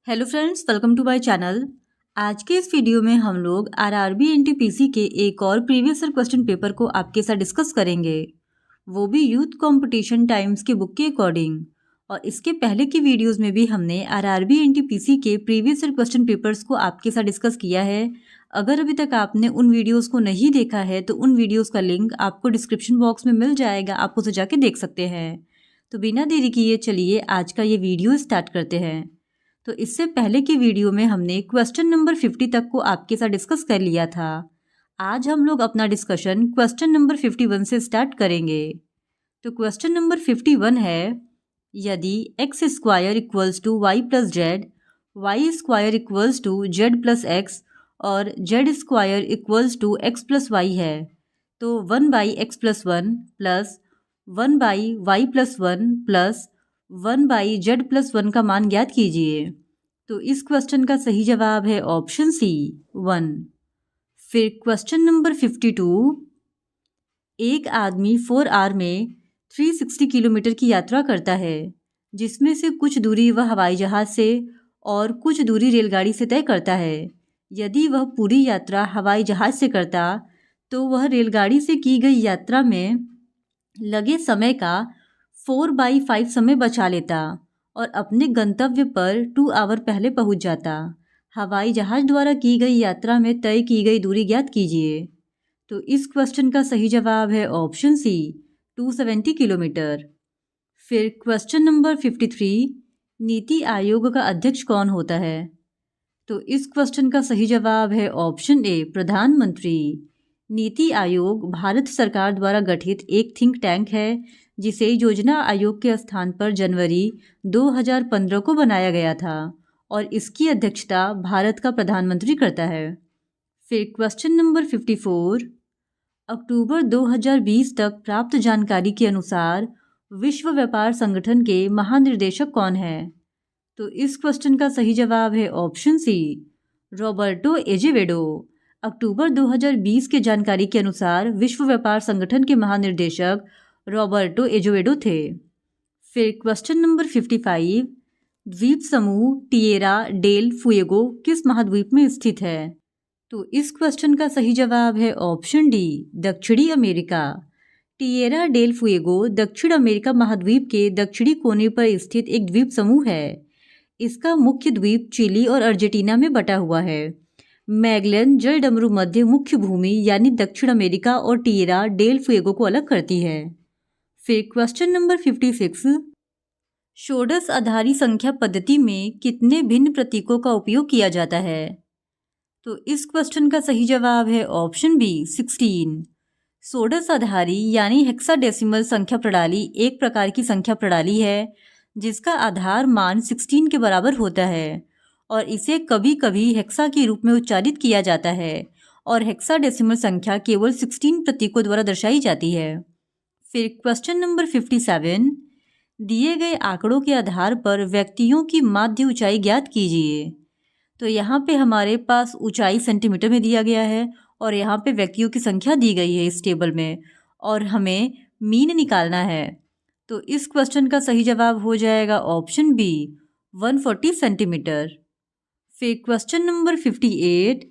Hello friends, welcome to my channel. आज के इस वीडियो में हम लोग आरआरबी एनटीपीसी के एक और प्रीवियस ईयर क्वेश्चन पेपर को आपके साथ डिस्कस करेंगे, वो भी यूथ कंपटीशन टाइम्स के बुक के अकॉर्डिंग। और इसके पहले की वीडियोस में भी हमने आरआरबी एनटीपीसी के प्रीवियस ईयर क्वेश्चन पेपर्स को आपके साथ डिस्कस किया है। अगर अभी तक आपने उन वीडियोज़ को नहीं देखा है तो उन वीडियोज़ का लिंक आपको डिस्क्रिप्शन बॉक्स में मिल जाएगा, आप उसे जाके देख सकते हैं। तो बिना देरी किए चलिए आज का ये वीडियो स्टार्ट करते हैं। तो इससे पहले की वीडियो में हमने क्वेश्चन नंबर 50 तक को आपके साथ डिस्कस कर लिया था। आज हम लोग अपना डिस्कशन क्वेश्चन नंबर 51 से स्टार्ट करेंगे। तो क्वेश्चन नंबर 51 है, यदि x square equals to y plus z, y square equals to z plus x और z square equals to x plus y है, तो 1/x+1 plus 1/y plus 1 plus 1/z+1 का मान ज्ञात कीजिए। तो इस क्वेश्चन का सही जवाब है ऑप्शन सी 1। फिर क्वेश्चन नंबर 52, एक आदमी 4 आवर में 360 किलोमीटर की यात्रा करता है, जिसमें से कुछ दूरी वह हवाई जहाज से और कुछ दूरी रेलगाड़ी से तय करता है। यदि वह पूरी यात्रा हवाई जहाज से करता तो वह रेलगाड़ी से की गई यात्रा में लगे समय का 4/5 समय बचा लेता और अपने गंतव्य पर 2 आवर पहले पहुंच जाता। हवाई जहाज द्वारा की गई यात्रा में तय की गई दूरी ज्ञात कीजिए। तो इस क्वेश्चन का सही जवाब है ऑप्शन सी 270 किलोमीटर। फिर क्वेश्चन नंबर 53, नीति आयोग का अध्यक्ष कौन होता है? तो इस क्वेश्चन का सही जवाब है ऑप्शन ए प्रधानमंत्री। नीति आयोग भारत सरकार द्वारा गठित एक थिंक टैंक है, जिसे योजना आयोग के स्थान पर जनवरी 2015 को बनाया गया था और इसकी अध्यक्षता भारत का प्रधानमंत्री करता है। फिर क्वेश्चन नंबर 54, अक्टूबर 2020 तक प्राप्त जानकारी के अनुसार विश्व व्यापार संगठन के महानिर्देशक कौन है? तो इस क्वेश्चन का सही जवाब है ऑप्शन सी रॉबर्टो एजेवेडो। अक्टूबर 2020 के जानकारी के अनुसार विश्व व्यापार संगठन के महानिर्देशक रॉबर्टो एजेवेडो थे। फिर क्वेश्चन नंबर 55, द्वीप समूह टिएरा डेल फुएगो किस महाद्वीप में स्थित है? तो इस क्वेश्चन का सही जवाब है ऑप्शन डी दक्षिणी अमेरिका। टिएरा डेल फुएगो दक्षिण अमेरिका महाद्वीप के दक्षिणी कोने पर स्थित एक द्वीप समूह है। इसका मुख्य द्वीप चिली और अर्जेंटीना में बटा हुआ है। मैगलन जल डमरू मध्य मुख्य भूमि यानी दक्षिण अमेरिका और टिएरा डेल फुएगो को अलग करती है। फिर क्वेश्चन नंबर 56, षोडश आधारी संख्या पद्धति में कितने भिन्न प्रतीकों का उपयोग किया जाता है? तो इस क्वेश्चन का सही जवाब है ऑप्शन बी 16। षोडश आधारी यानी हेक्साडेसिमल संख्या प्रणाली एक प्रकार की संख्या प्रणाली है जिसका आधार मान 16 के बराबर होता है और इसे कभी कभी हेक्सा के रूप में उच्चारित किया जाता है और हेक्साडेसिमल संख्या केवल 16 प्रतीकों द्वारा दर्शाई जाती है। फिर क्वेश्चन नंबर 57, दिए गए आंकड़ों के आधार पर व्यक्तियों की माध्य ऊंचाई ज्ञात कीजिए। तो यहाँ पे हमारे पास ऊंचाई सेंटीमीटर में दिया गया है और यहाँ पे व्यक्तियों की संख्या दी गई है इस टेबल में और हमें मीन निकालना है। तो इस क्वेश्चन का सही जवाब हो जाएगा ऑप्शन बी 140 सेंटीमीटर। फिर क्वेश्चन नंबर 58,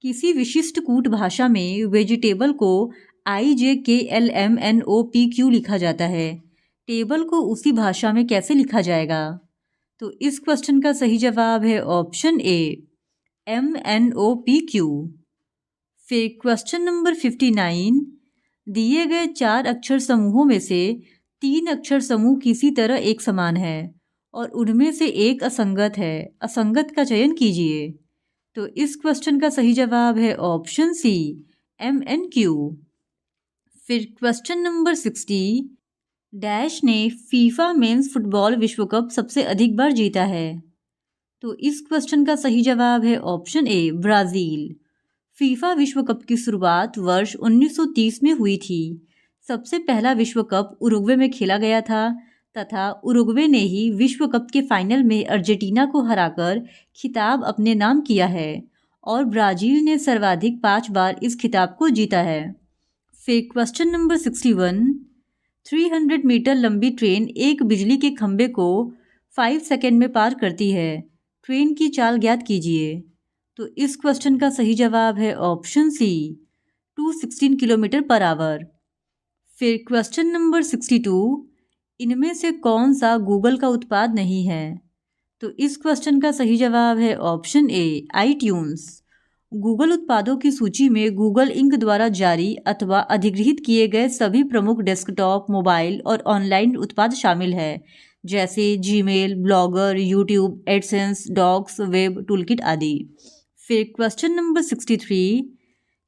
किसी विशिष्ट कूट भाषा में वेजिटेबल को IJKLMNOPQ लिखा जाता है, टेबल को उसी भाषा में कैसे लिखा जाएगा? तो इस क्वेश्चन का सही जवाब है ऑप्शन ए MNOPQ। फिर क्वेश्चन नंबर 59, दिए गए 4 अक्षर समूहों में से 3 अक्षर समूह किसी तरह एक समान है और उनमें से एक असंगत है, असंगत का चयन कीजिए। तो इस क्वेश्चन का सही जवाब है ऑप्शन सी MNQ। फिर क्वेश्चन नंबर 60, डैश ने फीफा मेंस फुटबॉल विश्व कप सबसे अधिक बार जीता है? तो इस क्वेश्चन का सही जवाब है ऑप्शन ए ब्राज़ील। फीफा विश्व कप की शुरुआत वर्ष 1930 में हुई थी। सबसे पहला विश्व कप उरुग्वे में खेला गया था तथा उरुग्वे ने ही विश्व कप के फाइनल में अर्जेंटीना को हराकर खिताब अपने नाम किया है और ब्राज़ील ने सर्वाधिक 5 बार इस खिताब को जीता है। फिर क्वेश्चन नंबर 61, 300 मीटर लंबी ट्रेन एक बिजली के खंभे को 5 सेकंड में पार करती है, ट्रेन की चाल ज्ञात कीजिए। तो इस क्वेश्चन का सही जवाब है option C 216 kilometre per hour. फिर क्वेश्चन नंबर 62, इनमें से कौन सा गूगल का उत्पाद नहीं है? तो इस क्वेश्चन का सही जवाब है ऑप्शन ए आईट्यून्स। गूगल उत्पादों की सूची में गूगल इंक द्वारा जारी अथवा अधिगृहित किए गए सभी प्रमुख डेस्कटॉप, मोबाइल और ऑनलाइन उत्पाद शामिल है, जैसे Gmail, Blogger, YouTube, AdSense, Docs, web, toolkit आदि। फिर क्वेश्चन नंबर 63,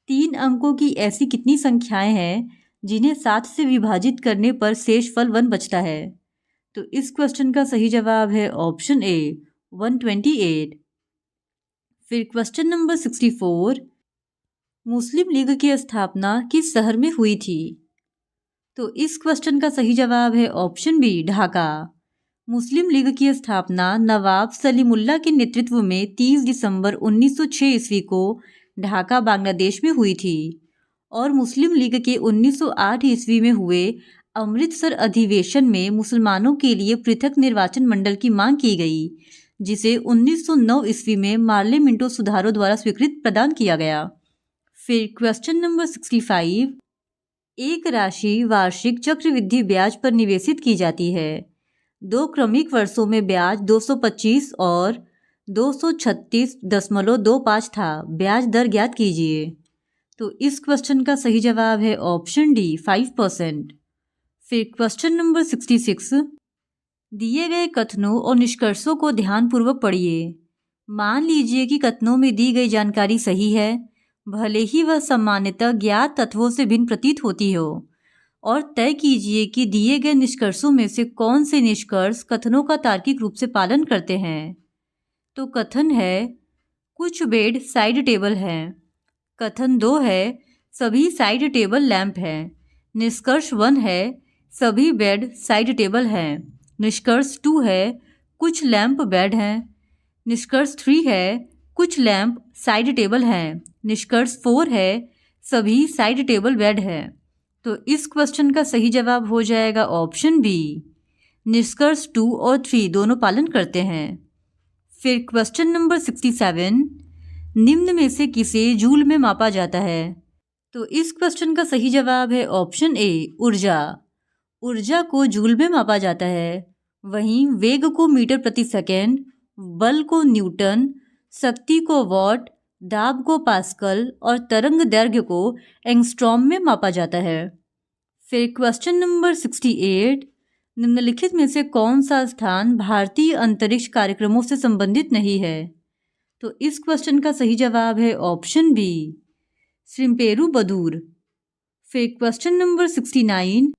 3 अंकों की ऐसी कितनी संख्याएं हैं जिन्हें 7 से विभाजित करने पर शेषफल 1 बचता है? तो इस क्वेश्चन का सही जवाब है ऑप्शन ए 128। फिर क्वेश्चन नंबर 64, मुस्लिम लीग की स्थापना किस शहर में हुई थी? तो इस क्वेश्चन का सही जवाब है ऑप्शन बी ढाका। मुस्लिम लीग की स्थापना नवाब सलीमुल्लाह के नेतृत्व में 30 दिसंबर 1906 ईस्वी को ढाका, बांग्लादेश में हुई थी और मुस्लिम लीग के 1908 ईस्वी में हुए अमृतसर अधिवेशन में मुसलमानों के लिए पृथक निर्वाचन मंडल की मांग की गई, जिसे 1909 ईस्वी में पार्लियामेंटो सुधारों द्वारा स्वीकृत प्रदान किया गया। फिर क्वेश्चन नंबर 65, एक राशि वार्षिक चक्रवृद्धि ब्याज पर निवेशित की जाती है। 2 क्रमिक वर्षों में ब्याज 225 और 236.25 था। ब्याज दर ज्ञात कीजिए। तो इस क्वेश्चन का सही जवाब है ऑप्शन डी 5%। फिर क्वेश्चन नंबर 66, दिए गए कथनों और निष्कर्षों को ध्यानपूर्वक पढ़िए। मान लीजिए कि कथनों में दी गई जानकारी सही है, भले ही वह सामान्यतः ज्ञात तत्वों से भिन्न प्रतीत होती हो, और तय कीजिए कि दिए गए निष्कर्षों में से कौन से निष्कर्ष कथनों का तार्किक रूप से पालन करते हैं। तो कथन है कुछ बेड साइड टेबल हैं। कथन 2 है सभी साइड टेबल लैंप हैं। निष्कर्ष 1 है सभी बेड साइड टेबल हैं। निष्कर्ष 2 है कुछ लैंप बेड हैं। निष्कर्ष 3 है कुछ लैंप साइड टेबल हैं। निष्कर्ष 4 है सभी साइड टेबल बेड हैं। तो इस क्वेश्चन का सही जवाब हो जाएगा ऑप्शन बी, निष्कर्ष 2 और 3 दोनों पालन करते हैं। फिर क्वेश्चन नंबर 67, निम्न में से किसे जूल में मापा जाता है? तो इस क्वेश्चन का सही जवाब है ऑप्शन ए ऊर्जा। ऊर्जा को जूल में मापा जाता है। वहीं वेग को मीटर प्रति सेकेंड, बल को न्यूटन, शक्ति को वॉट, दाब को पास्कल और तरंग दैर्घ्य को एंगस्ट्रॉम में मापा जाता है। फिर क्वेश्चन नंबर 68, निम्नलिखित में से कौन सा स्थान भारतीय अंतरिक्ष कार्यक्रमों से संबंधित नहीं है? तो इस क्वेश्चन का सही जवाब है ऑप्शन बी, श्रीपेरुबदूर। फिर क्वेश्चन नंबर 69,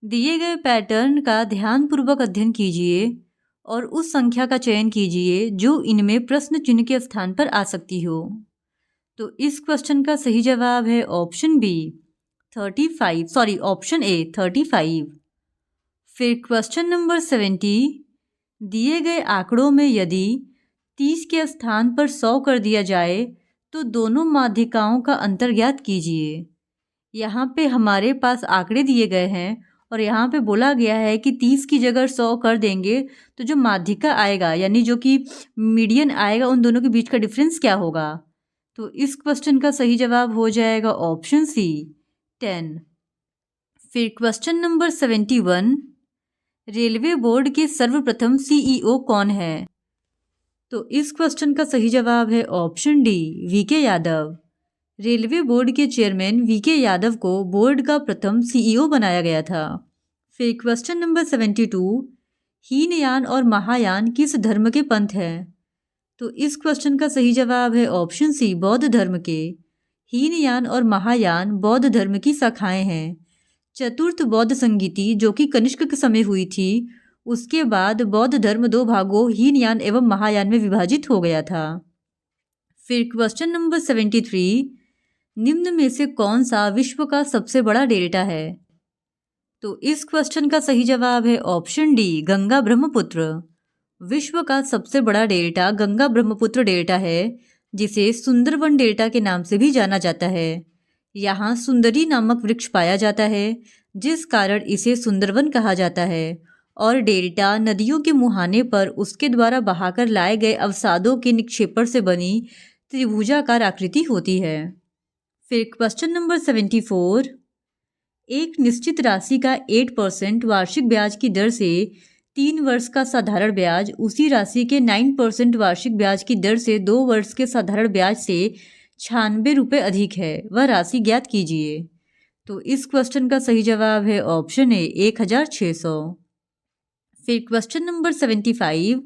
दिए गए पैटर्न का ध्यानपूर्वक अध्ययन कीजिए और उस संख्या का चयन कीजिए जो इनमें प्रश्न चिन्ह के स्थान पर आ सकती हो। तो इस क्वेश्चन का सही जवाब है ऑप्शन बी 35, ऑप्शन ए 35। फिर क्वेश्चन नंबर 70, दिए गए आंकड़ों में यदि 30 के स्थान पर 100 कर दिया जाए तो दोनों माध्यिकाओं का अंतर ज्ञात कीजिए। यहाँ पे हमारे पास आंकड़े दिए गए हैं और यहाँ पे बोला गया है कि 30 की जगह 100 कर देंगे तो जो माध्यिका आएगा यानी जो कि मीडियन आएगा उन दोनों के बीच का डिफरेंस क्या होगा? तो इस क्वेश्चन का सही जवाब हो जाएगा ऑप्शन सी 10। फिर क्वेश्चन नंबर 71, रेलवे बोर्ड के सर्वप्रथम सीईओ कौन है? तो इस क्वेश्चन का सही जवाब है option D VK Yadav. Railway board के चेयरमैन वीके यादव को बोर्ड का प्रथम सीईओ बनाया गया था। फिर क्वेश्चन नंबर 72, हीनयान और महायान किस धर्म के पंथ हैं? तो इस क्वेश्चन का सही जवाब है ऑप्शन सी बौद्ध धर्म के। हीनयान और महायान बौद्ध धर्म की शाखाएं हैं। चतुर्थ बौद्ध संगीति जो कि कनिष्क के समय हुई थी, उसके बाद बौद्ध धर्म 2 भागों हीनयान एवं महायान में विभाजित हो गया था। फिर क्वेश्चन नंबर 73, निम्न में से कौन सा विश्व का सबसे बड़ा डेल्टा है? तो इस क्वेश्चन का सही जवाब है ऑप्शन डी गंगा ब्रह्मपुत्र। विश्व का सबसे बड़ा डेल्टा गंगा ब्रह्मपुत्र डेल्टा है, जिसे सुंदरवन डेल्टा के नाम से भी जाना जाता है। यहाँ सुंदरी नामक वृक्ष पाया जाता है, जिस कारण इसे सुंदरवन कहा जाता है और डेल्टा नदियों के मुहाने पर उसके द्वारा बहाकर लाए गए अवसादों के निक्षेपण से बनी त्रिभुजाकार आकृति होती है। फिर क्वेश्चन नंबर 74, एक निश्चित राशि का 8% वार्षिक ब्याज की दर से 3 वर्ष का साधारण ब्याज उसी राशि के 9% वार्षिक ब्याज की दर से 2 वर्ष के साधारण ब्याज से 96 रुपये अधिक है, वह राशि ज्ञात कीजिए। तो इस क्वेश्चन का सही जवाब है ऑप्शन ए 1600। फिर क्वेश्चन नंबर 75,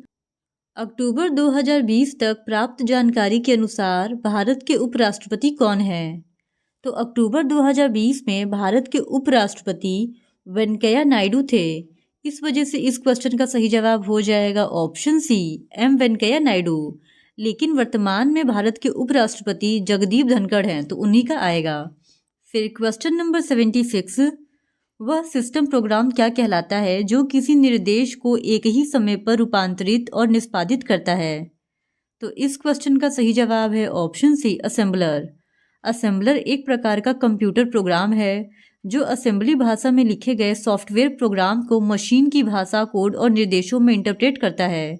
अक्टूबर 2020 तक प्राप्त जानकारी के अनुसार भारत के उपराष्ट्रपति कौन है? तो अक्टूबर 2020 में भारत के उपराष्ट्रपति वेंकैया नायडू थे। इस वजह से इस क्वेश्चन का सही जवाब हो जाएगा option C M Venkaiah Naidu. लेकिन वर्तमान में भारत के उपराष्ट्रपति जगदीप धनखड़ हैं, तो उन्हीं का आएगा। फिर क्वेश्चन नंबर 76, वह सिस्टम प्रोग्राम क्या कहलाता है जो किसी निर्देश को एक ही समय पर रूपांतरित और निष्पादित करता है? तो इस क्वेश्चन का सही जवाब है ऑप्शन सी असेंबलर। असेंबलर एक प्रकार का कंप्यूटर प्रोग्राम है जो असेंबली भाषा में लिखे गए सॉफ्टवेयर प्रोग्राम को मशीन की भाषा, कोड और निर्देशों में इंटरप्रेट करता है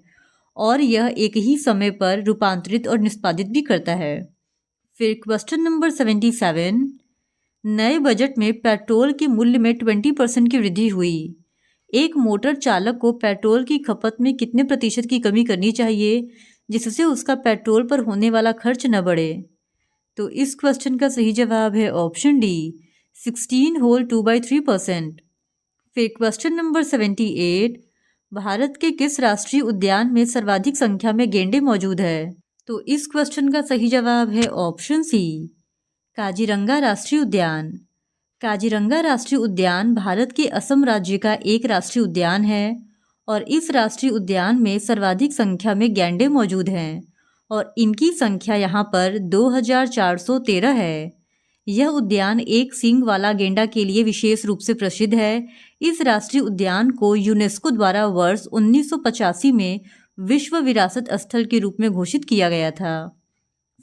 और यह एक ही समय पर रूपांतरित और निष्पादित भी करता है। फिर क्वेश्चन नंबर 77, नए बजट में पेट्रोल के मूल्य में 20% की वृद्धि हुई। एक मोटर चालक को पेट्रोल की खपत में कितने प्रतिशत की कमी करनी चाहिए जिससे उसका पेट्रोल पर होने वाला खर्च न बढ़े? तो इस क्वेश्चन का सही जवाब है ऑप्शन डी 16 होल 2/3%। फिर क्वेश्चन नंबर 78, भारत के किस राष्ट्रीय उद्यान में सर्वाधिक संख्या में गेंडे मौजूद है? तो इस क्वेश्चन का सही जवाब है ऑप्शन सी काजीरंगा राष्ट्रीय उद्यान। काजीरंगा राष्ट्रीय उद्यान भारत के असम राज्य का एक राष्ट्रीय उद्यान है और इस राष्ट्रीय उद्यान में सर्वाधिक संख्या में गैंडे मौजूद हैं और इनकी संख्या यहाँ पर 2413 है। यह उद्यान एक सींग वाला गेंडा के लिए विशेष रूप से प्रसिद्ध है। इस राष्ट्रीय उद्यान को यूनेस्को द्वारा वर्ष 1985 में विश्व विरासत स्थल के रूप में घोषित किया गया था।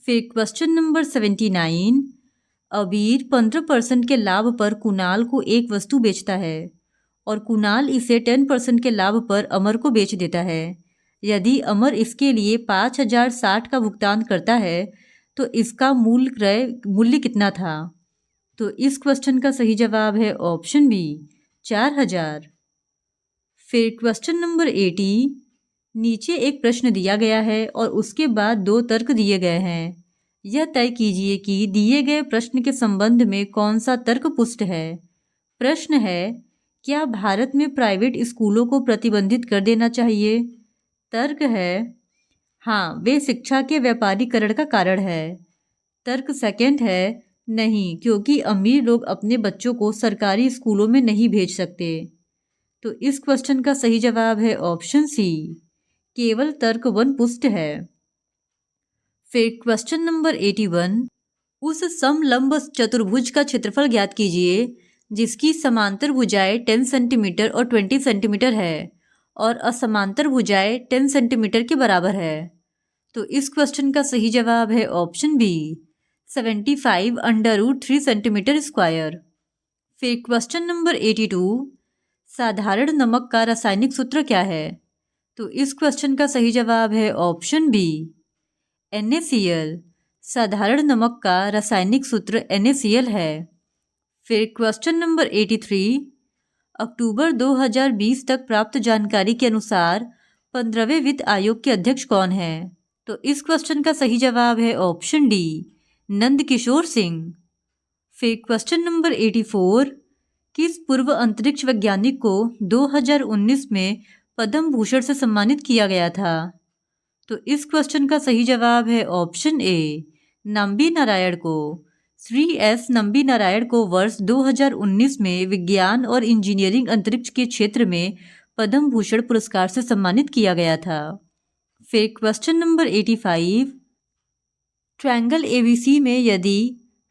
फिर क्वेश्चन नंबर 79, अबीर 15% के लाभ पर कुणाल को एक वस्तु बेचता है और कुणाल इसे 10% के लाभ पर अमर को बेच देता है। यदि अमर इसके लिए 5060 का भुगतान करता है तो इसका मूल्य कितना था? तो इस क्वेश्चन का सही जवाब है ऑप्शन बी 4000। फिर क्वेश्चन नंबर 80, नीचे एक प्रश्न दिया गया है और उसके बाद 2 तर्क दिए गए हैं। यह तय कीजिए कि दिए गए प्रश्न के संबंध में कौन सा तर्क पुष्ट है। प्रश्न है, क्या भारत में प्राइवेट स्कूलों को प्रतिबंधित कर देना चाहिए? तर्क है, हाँ, वे शिक्षा के व्यापारीकरण का कारण है। तर्क सेकंड है, नहीं, क्योंकि अमीर लोग अपने बच्चों को सरकारी स्कूलों में नहीं भेज सकते। तो इस क्वेश्चन का सही जवाब है ऑप्शन सी केवल तर्क 1 पुष्ट है। फिर क्वेश्चन नंबर 81, उस समलंब चतुर्भुज का क्षेत्रफल ज्ञात कीजिए जिसकी समांतर भुजाएं 10 सेंटीमीटर और 20 सेंटीमीटर है और असमांतर भुजाएं 10 सेंटीमीटर के बराबर है। तो इस क्वेश्चन का सही जवाब है ऑप्शन बी 75√3 सेंटीमीटर स्क्वायर। फिर क्वेश्चन नंबर 82, साधारण नमक का रासायनिक सूत्र क्या है? तो इस क्वेश्चन का सही जवाब है ऑप्शन बी NaCl। साधारण नमक का रासायनिक सूत्र NaCl है। फिर क्वेश्चन नंबर 83, अक्टूबर 2020 तक प्राप्त जानकारी के अनुसार 15वें वित्त आयोग के अध्यक्ष कौन है? तो इस क्वेश्चन का सही जवाब है ऑप्शन डी नंद किशोर सिंह। फिर क्वेश्चन नंबर 84, किस पूर्व अंतरिक्ष वैज्ञानिक को 2019 में पद्म भूषण से सम्मानित किया गया था? तो इस क्वेश्चन का सही जवाब है ऑप्शन ए नंबी नारायण को। श्री एस नंबी नारायण को वर्ष 2019 में विज्ञान और इंजीनियरिंग अंतरिक्ष के क्षेत्र में पद्म भूषण पुरस्कार से सम्मानित किया गया था। फिर क्वेश्चन नंबर 85, ट्रायंगल ABC में यदि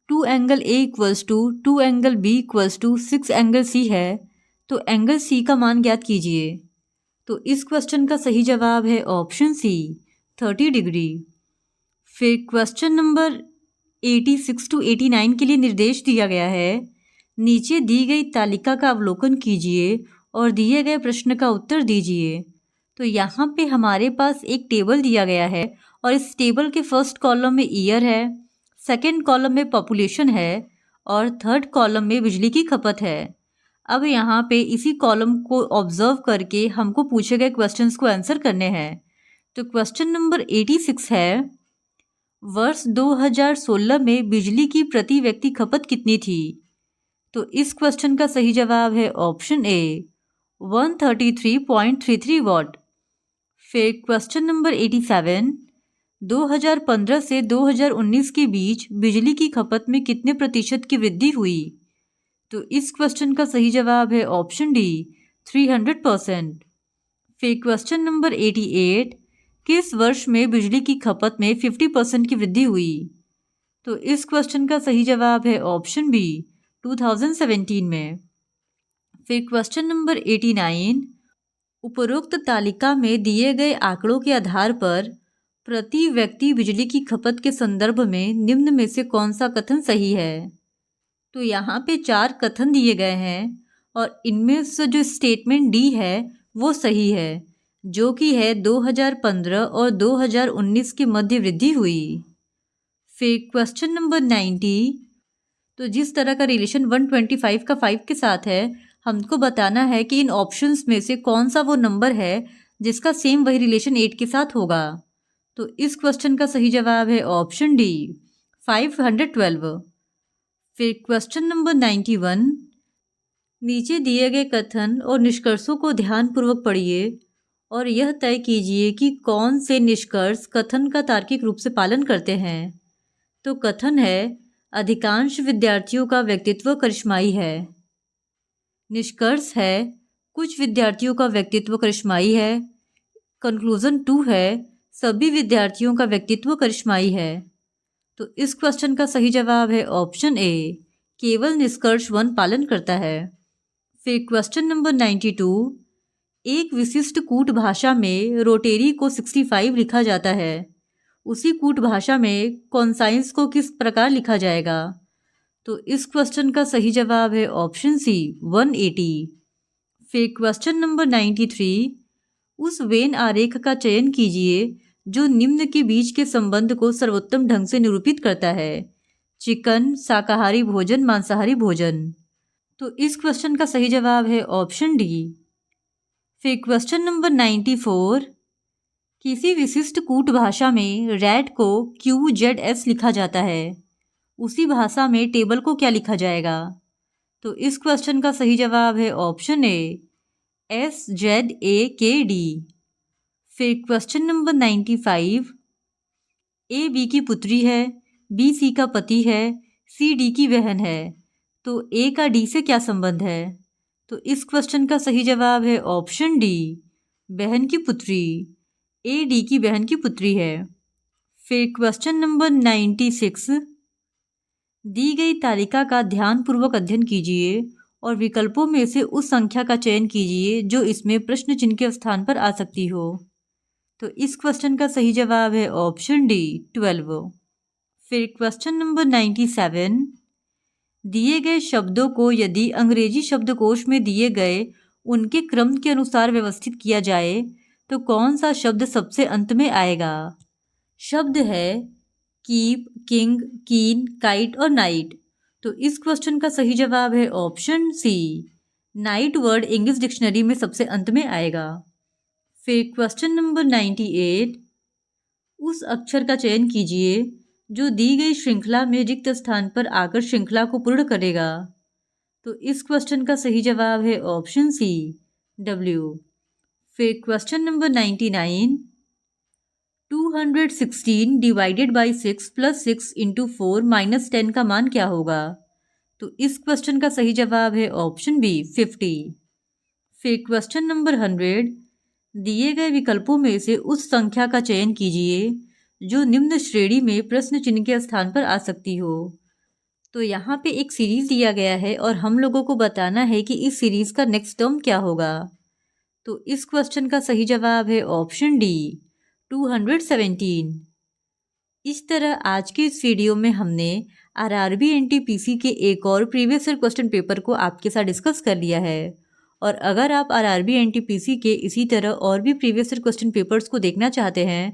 2 angle A equals to 2 angle B equals to 6 angle C है तो एंगल C का मान ज्ञात कीजिए। तो इस क्वेश्चन का सही जवाब है ऑप्शन सी 30 डिग्री। फिर क्वेश्चन नंबर 86 to 89 के लिए निर्देश दिया गया है, नीचे दी गई तालिका का अवलोकन कीजिए और दिए गए प्रश्न का उत्तर दीजिए। तो यहाँ पे हमारे पास एक टेबल दिया गया है और इस टेबल के फर्स्ट कॉलम में ईयर है, सेकंड कॉलम में पॉपुलेशन है और थर्ड कॉलम में बिजली की खपत है। अब यहाँ पे इसी कॉलम को ऑब्जर्व करके हमको पूछे गए क्वेश्चंस को आंसर करने हैं। तो क्वेश्चन नंबर 86 है, वर्ष 2016 में बिजली की प्रति व्यक्ति खपत कितनी थी? तो इस क्वेश्चन का सही जवाब है ऑप्शन ए 133.33 वॉट। फिर क्वेश्चन नंबर 87, 2015 से 2019 के बीच बिजली की खपत में कितने प्रतिशत की वृद्धि हुई? तो इस क्वेश्चन का सही जवाब है ऑप्शन डी 300%। फिर क्वेश्चन नंबर 88, किस वर्ष में बिजली की खपत में 50% की वृद्धि हुई? तो इस क्वेश्चन का सही जवाब है ऑप्शन बी 2017 में। फिर क्वेश्चन नंबर 89, उपरोक्त तालिका में दिए गए आंकड़ों के आधार पर प्रति व्यक्ति बिजली की खपत के संदर्भ में निम्न में से कौन सा कथन सही है? तो यहाँ पे 4 कथन दिए गए हैं और इनमें से जो स्टेटमेंट डी है वो सही है, जो कि है 2015 और 2019 के मध्य वृद्धि हुई। फिर क्वेश्चन नंबर 90, तो जिस तरह का रिलेशन 125 का 5 के साथ है, हमको बताना है कि इन ऑप्शंस में से कौन सा वो नंबर है जिसका सेम वही रिलेशन 8 के साथ होगा। तो इस क्वेश्चन का सही जवाब है ऑप्शन डी 512। फिर क्वेश्चन नंबर 91, नीचे दिए गए कथन और निष्कर्षों को ध्यानपूर्वक पढ़िए और यह तय कीजिए कि कौन से निष्कर्ष कथन का तार्किक रूप से पालन करते हैं। तो कथन है, अधिकांश विद्यार्थियों का व्यक्तित्व करिश्माई है। निष्कर्ष है, कुछ विद्यार्थियों का व्यक्तित्व करिश्माई है। कंक्लूजन 2 है, सभी विद्यार्थियों का व्यक्तित्व करिश्माई है। तो इस क्वेश्चन का सही जवाब है ऑप्शन ए, केवल निष्कर्ष 1 पालन करता है। फिर क्वेश्चन नंबर 92, एक विशिष्ट कूट भाषा में रोटेरी को 65 लिखा जाता है, उसी कूट भाषा में कॉन्साइंस को किस प्रकार लिखा जाएगा? तो इस क्वेश्चन का सही जवाब है ऑप्शन सी 180। फिर क्वेश्चन नंबर 93, उस वेन आरेख का चयन कीजिए जो निम्न के बीच के संबंध को सर्वोत्तम ढंग से निरूपित करता है, चिकन, शाकाहारी भोजन, मांसाहारी भोजन। तो इस क्वेश्चन का सही जवाब है ऑप्शन डी। फिर क्वेश्चन नंबर 94, किसी विशिष्ट कूट भाषा में रैट को QZS लिखा जाता है, उसी भाषा में टेबल को क्या लिखा जाएगा? तो इस क्वेश्चन का सही जवाब है ऑप्शन ए SZAKD। फिर क्वेश्चन नंबर 95, A B की पुत्री है, B C का पति है, C D की बहन है, तो A का D से क्या संबंध है? तो इस क्वेश्चन का सही जवाब है ऑप्शन डी, बहन की पुत्री। A D की बहन की पुत्री है। फिर क्वेश्चन नंबर 96, दी गई तालिका का ध्यानपूर्वक अध्ययन कीजिए और विकल्पों में से उस संख्या का चयन कीजिए जो इसमें प्रश्न चिन्ह के स्थान पर आ सकती हो। तो इस क्वेश्चन का सही जवाब है ऑप्शन डी 12। फिर क्वेश्चन नंबर 97, दिए गए शब्दों को यदि अंग्रेजी शब्दकोश में दिए गए उनके क्रम के अनुसार व्यवस्थित किया जाए तो कौन सा शब्द सबसे अंत में आएगा? शब्द है कीप, किंग, कीन, काइट और नाइट। तो इस क्वेश्चन का सही जवाब है option C, knight word English dictionary में सबसे अंत में आएगा। फिर क्वेश्चन नंबर 98, उस अक्षर का चयन कीजिए जो दी गई श्रृंखला में रिक्त स्थान पर आकर श्रृंखला को पूर्ण करेगा। तो इस क्वेश्चन का सही जवाब है ऑप्शन सी W। फिर question number 99, 216 divided by 6 plus 6 into 4 minus 10 का मान क्या होगा? तो इस क्वेश्चन का सही जवाब है ऑप्शन बी 50। फिर क्वेश्चन नंबर 100, दिए गए विकल्पों में से उस संख्या का चयन कीजिए जो निम्न श्रेणी में प्रश्न चिन्ह के स्थान पर आ सकती हो। तो यहाँ पे एक सीरीज दिया गया है और हम लोगों को बताना है कि इस सीरीज का नेक्स्ट टर्म क्या होगा। तो इस क्वेश्चन का सही जवाब है ऑप्शन डी 217। इस तरह आज के इस वीडियो में हमने RRB NTPC के एक और प्रीवियस ईयर क्वेश्चन पेपर को आपके साथ डिस्कस कर लिया है और अगर आप आरआरबी एनटीपीसी के इसी तरह और भी प्रीवियस ईयर क्वेश्चन पेपर्स को देखना चाहते हैं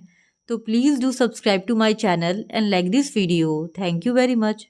तो please do subscribe to my channel and like this video. Thank you very much.